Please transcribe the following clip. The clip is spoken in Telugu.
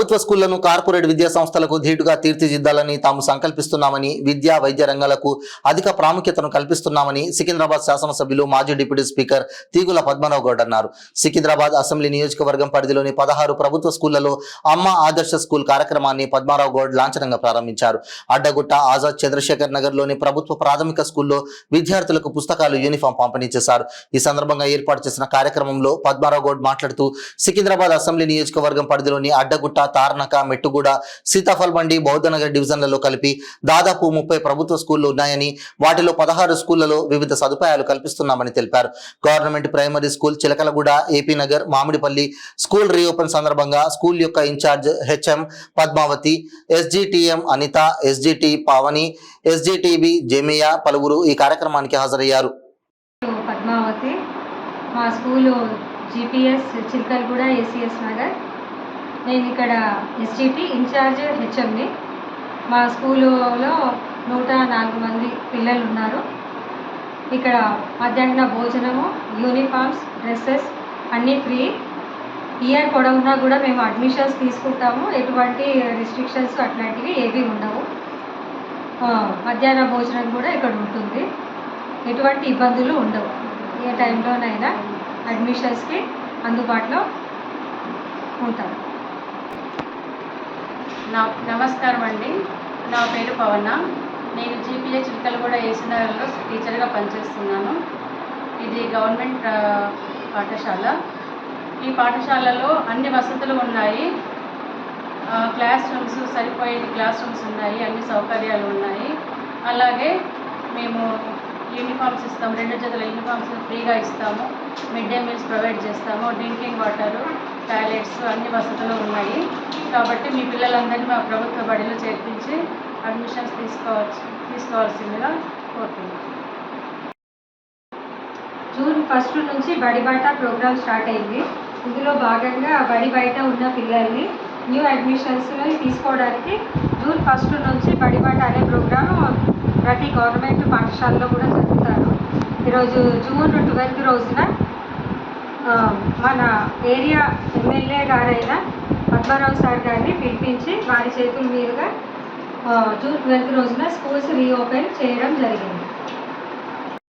ప్రభుత్వ స్కూళ్లను కార్పొరేట్ విద్యా సంస్థలకు ధీటుగా తీర్చిదిద్దాలని తాము సంకల్పిస్తున్నామని, విద్యా వైద్య రంగాలకు అధిక ప్రాముఖ్యతను కల్పిస్తున్నామని సికింద్రాబాద్ శాసనసభ్యులు మాజీ డిప్యూటీ స్పీకర్ తీగుల పద్మనాభ గౌడ్ అన్నారు. సికింద్రాబాద్ అసెంబ్లీ నియోజకవర్గం పరిధిలోని 16 ప్రభుత్వ స్కూళ్లలో అమ్మ ఆదర్శ స్కూల్ కార్యక్రమాన్ని పద్మనాభ గౌడ్ లాంఛనంగా ప్రారంభించారు. అడ్డగుట్ట ఆజాద్ చంద్రశేఖర్ నగర్ లోని ప్రభుత్వ ప్రాథమిక స్కూల్లో విద్యార్థులకు పుస్తకాలు, యూనిఫామ్ పంపిణీ చేశారు. ఈ సందర్భంగా ఏర్పాటు చేసిన కార్యక్రమంలో పద్మనాభ గౌడ్ మాట్లాడుతూ సికింద్రాబాద్ అసెంబ్లీ నియోజకవర్గం పరిధిలోని అడ్డగుట్ట, తార్నక, మెట్టుగూడ, సీతాఫల్ బండి, బౌద్ధనగర్ డివిజన్లలో కలిపి దాదాపు 30 ప్రభుత్వ స్కూళ్లు ఉన్నాయని, వాటిలో 16 స్కూళ్లలో వివిధ సదుపాయాలు కల్పిస్తున్నామని తెలిపారు. Government primary school Chilakalaguda, AP Nagar, Mamidipalli school reopen సందర్భంగా స్కూల్ యొక్క incharge HM Padmavathi, SGTM Anitha, SGT Pavani, SGTB జేమియా పలువురు ఈ కార్యక్రమానికి హాజరయ్యారు. పద్మావతి, మా school GPS Chilakalaguda, ACS Nagar. నేను ఇక్కడ ఎస్జిటి ఇన్ఛార్జ్ హెచ్ఎంని. మా స్కూలులో 104 మంది పిల్లలు ఉన్నారు. ఇక్కడ మధ్యాహ్న భోజనము, యూనిఫామ్స్, డ్రెస్సెస్ అన్నీ ఫ్రీ. ఇయర్ పొడవునా కూడా మేము అడ్మిషన్స్ తీసుకుంటాము. ఎటువంటి రిస్ట్రిక్షన్స్ అట్లాంటివి ఏవి ఉండవు. మధ్యాహ్న భోజనం కూడా ఇక్కడ ఉంటుంది. ఎటువంటి ఇబ్బందులు ఉండవు. ఏ టైంలోనైనా అడ్మిషన్స్కి అందుబాటులో ఉంటారు. నమస్కారం అండి. నా పేరు పవన. నేను జీపీఏ చిలకలగూడ ఏసీనగర్లో టీచర్గా పనిచేస్తున్నాను. ఇది గవర్నమెంట్ పాఠశాల. ఈ పాఠశాలలో అన్ని వసతులు ఉన్నాయి. క్లాస్ రూమ్స్, సరిపోయే క్లాస్ రూమ్స్ ఉన్నాయి, అన్ని సౌకర్యాలు ఉన్నాయి. అలాగే మేము యూనిఫామ్స్ ఇస్తాము, 2 జతల యూనిఫామ్స్ ఫ్రీగా ఇస్తాము. మిడ్ డే మీల్స్ ప్రొవైడ్ చేస్తాము. డ్రింకింగ్ వాటరు, టాయిలెట్స్ అన్ని వసతులు ఉన్నాయి. కాబట్టి మీ పిల్లలందరినీ మా ప్రభుత్వ బడిలో చేర్పించి అడ్మిషన్స్ తీసుకోవాల్సిందిగా కోరుతున్నాను. జూన్ 1 నుంచి బడి బయట ప్రోగ్రామ్ స్టార్ట్ అయింది. ఇందులో భాగంగా బడి బయట ఉన్న పిల్లల్ని న్యూ అడ్మిషన్స్లో తీసుకోవడానికి జూన్ 1 నుంచి బడి బయట అనే ప్రోగ్రామ్ ప్రతి గవర్నమెంట్ పాఠశాలలో కూడా జరుపుతారు. ఈరోజు జూన్ 12 రోజున మన ఏరియా ఎమ్మెల్యే గారైన పద్మారావు సార్ గారిని పిలిపించి వారి చేతుల మీదుగా జూన్ 12 రోజున స్కూల్స్ రీఓపెన్ చేయడం జరిగింది.